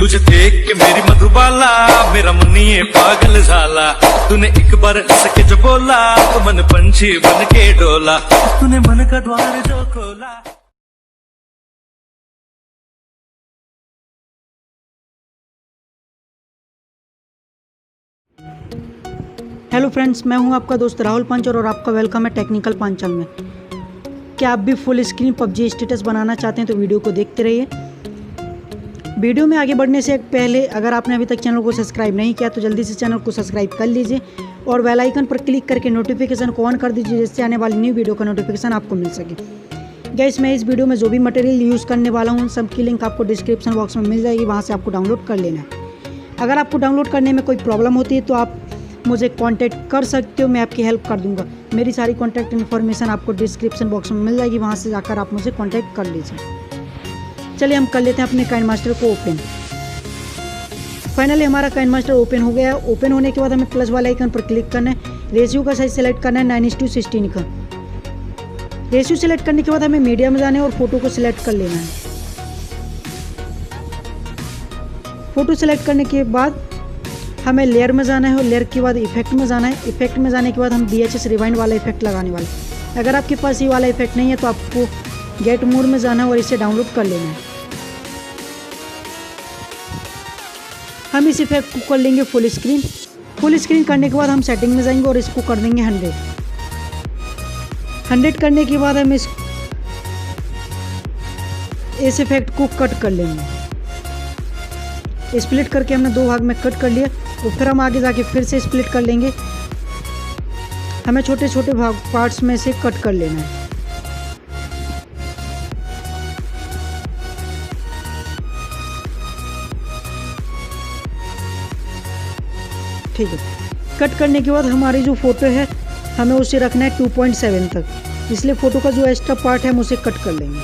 तुझे देख के मेरी मधुबाला मेरा मुन्नी पागल झाला। तूने एक बार सके जो बोला तो मन पंछी बन के डोला। तूने मन का द्वार जो खोला। हेलो फ्रेंड्स, मैं हूं आपका दोस्त राहुल पंचल और आपका वेलकम है टेक्निकल पांचल में। क्या आप भी फुल स्क्रीन पबजी स्टेटस बनाना चाहते हैं तो वीडियो को देखते रहिए। वीडियो में आगे बढ़ने से पहले अगर आपने अभी तक चैनल को सब्सक्राइब नहीं किया तो जल्दी से चैनल को सब्सक्राइब कर लीजिए और बेल आइकन पर क्लिक करके नोटिफिकेशन को ऑन कर दीजिए, जिससे आने वाली न्यू वीडियो का नोटिफिकेशन आपको मिल सके। गाइस, मैं इस वीडियो में जो भी मटेरियल यूज़ करने वाला हूँ उन सब की लिंक आपको डिस्क्रिप्शन बॉक्स में मिल जाएगी, वहाँ से आपको डाउनलोड कर लेना है। अगर आपको डाउनलोड करने में कोई प्रॉब्लम होती है तो आप मुझे कांटेक्ट कर सकते हो, मैं आपकी हेल्प कर दूंगा। मेरी सारी कांटेक्ट इन्फॉर्मेशन आपको डिस्क्रिप्शन बॉक्स में मिल जाएगी, वहाँ से जाकर आप मुझे कांटेक्ट कर लीजिए। चलिए हम कर लेते हैं अपने काइनमास्टर को ओपन। फाइनली हमारा काइनमास्टर ओपन हो गया है। ओपन होने के बाद हमें प्लस वाले आइकन पर क्लिक करना है। रेशियो का साइज सेलेक्ट करना है 9:16 का। रेशियो सेलेक्ट करने के बाद हमें मीडिया में जाना है और फोटो को सिलेक्ट कर लेना है। फोटो सेलेक्ट करने के बाद हमें लेयर में जाना है और लेयर के बाद इफेक्ट में जाना है। इफेक्ट में जाने के बाद हम VHS रिवाइंड वाला इफेक्ट लगाने वाले हैं। अगर आपके पास ये वाला इफेक्ट नहीं है तो आपको गेट मोड में जाना है और इसे डाउनलोड कर लेना है। हम इस इफेक्ट को कर लेंगे फुल स्क्रीन। फुल स्क्रीन करने के बाद हम सेटिंग में जाएंगे और इसको कर देंगे 100 करने के बाद हम इस इफेक्ट को कट कर लेंगे। स्प्लिट करके हमने दो भाग में कट कर लिया तो फिर हम आगे जाके फिर से स्प्लिट कर लेंगे। हमें छोटे छोटे भाग पार्ट्स में से कट कर लेना है। ठीक है, कट करने के बाद हमारी जो फोटो है हमें उसे रखना है 2.7 तक, इसलिए फोटो का जो एक्स्ट्रा पार्ट है हम उसे कट कर लेंगे।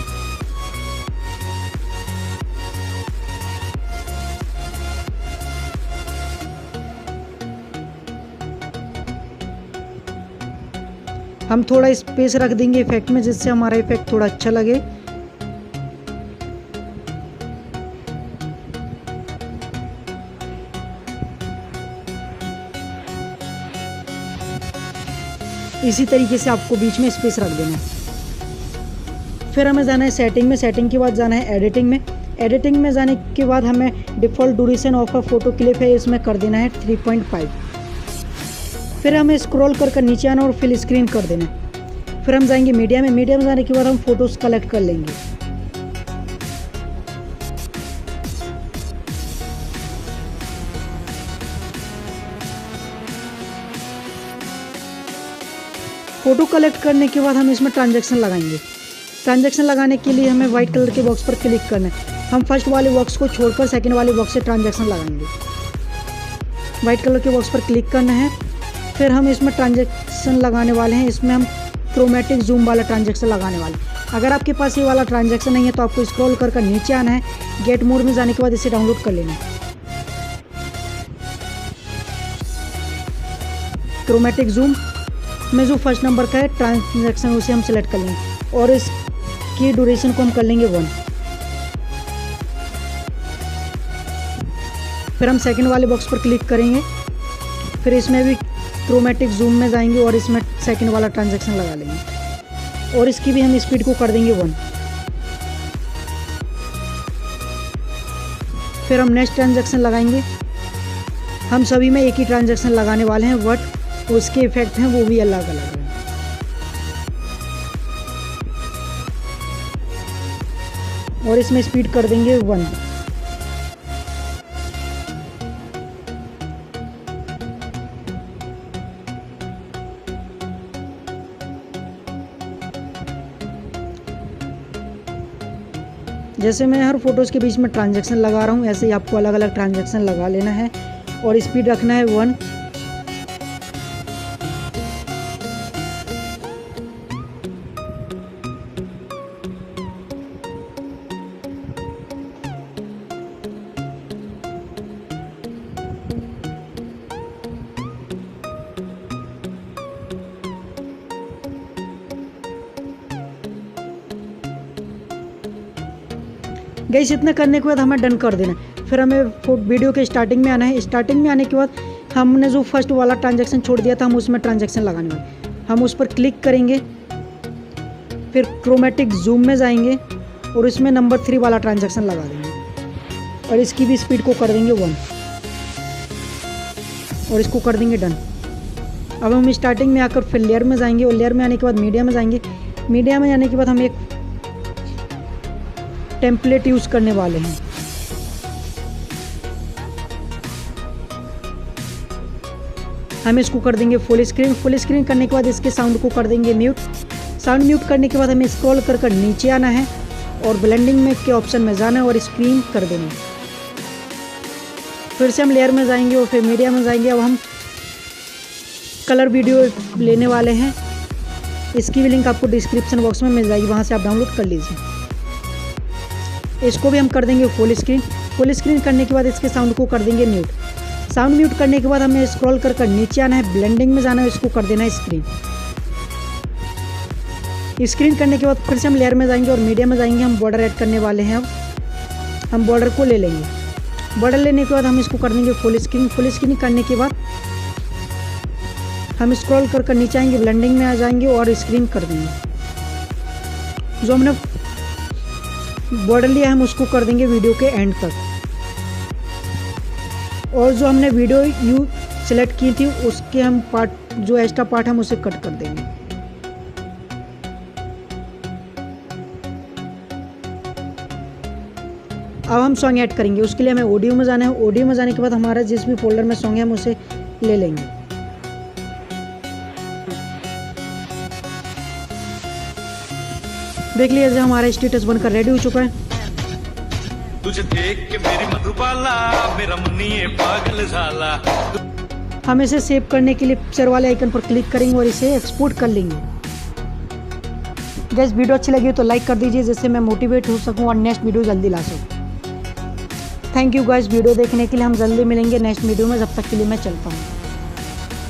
हम थोड़ा स्पेस रख देंगे इफेक्ट में, जिससे हमारा इफेक्ट थोड़ा अच्छा लगे। इसी तरीके से आपको बीच में स्पेस रख देना है। फिर हमें जाना है सेटिंग में। सेटिंग के बाद जाना है एडिटिंग में। एडिटिंग में जाने के बाद हमें default duration of a photo clip है इसमें कर देना है 3.5। फिर हमें स्क्रॉल कर नीचे आना और फिल स्क्रीन कर देना है। फिर हम जाएंगे मीडिया में। मीडिया में जाने के बाद हम फोटोज कलेक्ट कर लेंगे। फोटो कलेक्ट करने के बाद हम इसमें ट्रांजैक्शन लगाएंगे। ट्रांजैक्शन लगाने के लिए हमें वाइट कलर के बॉक्स पर क्लिक करना है। हम फर्स्ट वाले बॉक्स को छोड़कर सेकंड वाले बॉक्स से ट्रांजैक्शन लगाएंगे। वाइट कलर के बॉक्स पर क्लिक करना है। फिर हम इसमें ट्रांजैक्शन लगाने वाले हैं। इसमें हम क्रोमेटिक जूम वाला ट्रांजैक्शन लगाने वाले हैं। अगर आपके पास ये वाला ट्रांजैक्शन नहीं है तो आपको स्क्रॉल कर नीचे आना है। गेट मोड में जाने के बाद इसे डाउनलोड कर लेना है। क्रोमेटिक जूम में जो फर्स्ट नंबर का है ट्रांजैक्शन उसे हम सिलेक्ट कर लेंगे और इसकी ड्यूरेशन को हम कर लेंगे 1। फिर हम सेकंड वाले बॉक्स पर क्लिक करेंगे। फिर इसमें भी क्रोमेटिक जूम में जाएंगे और इसमें सेकंड वाला ट्रांजैक्शन लगा लेंगे और इसकी भी हम स्पीड को कर देंगे 1। फिर हम नेक्स्ट ट्रांजैक्शन लगाएंगे। हम सभी में एक ही ट्रांजैक्शन लगाने वाले हैं, बट उसके इफेक्ट हैं वो भी अलग अलग हैं। और इसमें स्पीड कर देंगे 1। जैसे मैं हर फोटोज़ के बीच में ट्रांजैक्शन लगा रहा हूँ, ऐसे ही आपको अलग अलग ट्रांजैक्शन लगा लेना है और स्पीड रखना है 1। गाइस, इतना करने के बाद हमें डन कर देना। फिर हमें वीडियो के स्टार्टिंग में आना है। स्टार्टिंग में आने के बाद हमने जो फर्स्ट वाला ट्रांजैक्शन छोड़ दिया था हम उसमें ट्रांजैक्शन लगाने वाले, हम उस पर क्लिक करेंगे, फिर क्रोमेटिक जूम में जाएंगे और इसमें नंबर 3 वाला ट्रांजैक्शन लगा देंगे और इसकी भी स्पीड को कर देंगे 1 और इसको कर देंगे डन। अब हम स्टार्टिंग में आकर फिर लेयर में जाएंगे और लेयर में आने के बाद मीडिया में जाएंगे। मीडिया में जाने के बाद हम एक टेम्पलेट यूज़ करने वाले हैं। हम इसको कर देंगे फुल स्क्रीन। फुल स्क्रीन करने के बाद इसके साउंड को कर देंगे म्यूट। साउंड म्यूट करने के बाद हमें स्क्रॉल कर नीचे आना है और ब्लेंडिंग में के ऑप्शन में जाना है और स्क्रीन कर देना है। फिर से हम लेयर में जाएंगे और फिर मीडिया में जाएंगे। अब हम कलर वीडियो लेने वाले हैं, इसकी भी लिंक आपको डिस्क्रिप्शन बॉक्स में मिल जाएगी, वहाँ से आप डाउनलोड कर लीजिए। इसको भी हम कर देंगे फुल स्क्रीन। फुल स्क्रीन करने के बाद इसके साउंड को कर देंगे म्यूट। साउंड म्यूट करने के बाद हमें स्क्रॉल कर नीचे आना है, ब्लेंडिंग में जाना है, इसको कर देना है स्क्रीन। स्क्रीन करने के बाद फिर से हम लेयर में जाएंगे और मीडिया में जाएंगे। हम बॉर्डर ऐड करने वाले हैं। अब हम बॉर्डर को ले लेंगे। बॉर्डर लेने के बाद हम इसको कर देंगे फुल स्क्रीन। फुल स्क्रीन करने के बाद हम स्क्रॉल कर नीचे आएंगे, ब्लेंडिंग में आ जाएंगे और स्क्रीन कर देंगे। जो हमने बॉर्डर लिया हम उसको कर देंगे वीडियो के एंड तक और जो हमने वीडियो सिलेक्ट की थी उसके हम पार्ट, जो एक्स्ट्रा पार्ट हम उसे कट कर देंगे। अब हम सॉन्ग ऐड करेंगे, उसके लिए हमें ऑडियो में जाना है। ऑडियो में जाने के बाद हमारा जिस भी फोल्डर में सॉन्ग है हम उसे ले लेंगे। देख लीजिए हमारा स्टेटस बनकर रेडी हो चुका है। तुझे देख के मेरी मधुबाला मेरा मुन्नी पागल झाला। हम इसे सेव करने के लिए पिक्चर वाले आइकन पर क्लिक करेंगे और इसे एक्सपोर्ट कर लेंगे। गाइस वीडियो अच्छी लगी तो लाइक कर दीजिए, जिससे मैं मोटिवेट हो सकूं और नेक्स्ट वीडियो जल्दी ला सकूं। थैंक यू गाइस वीडियो देखने के लिए। हम जल्दी मिलेंगे नेक्स्ट वीडियो में, जब तक के लिए मैं चलता हूँ।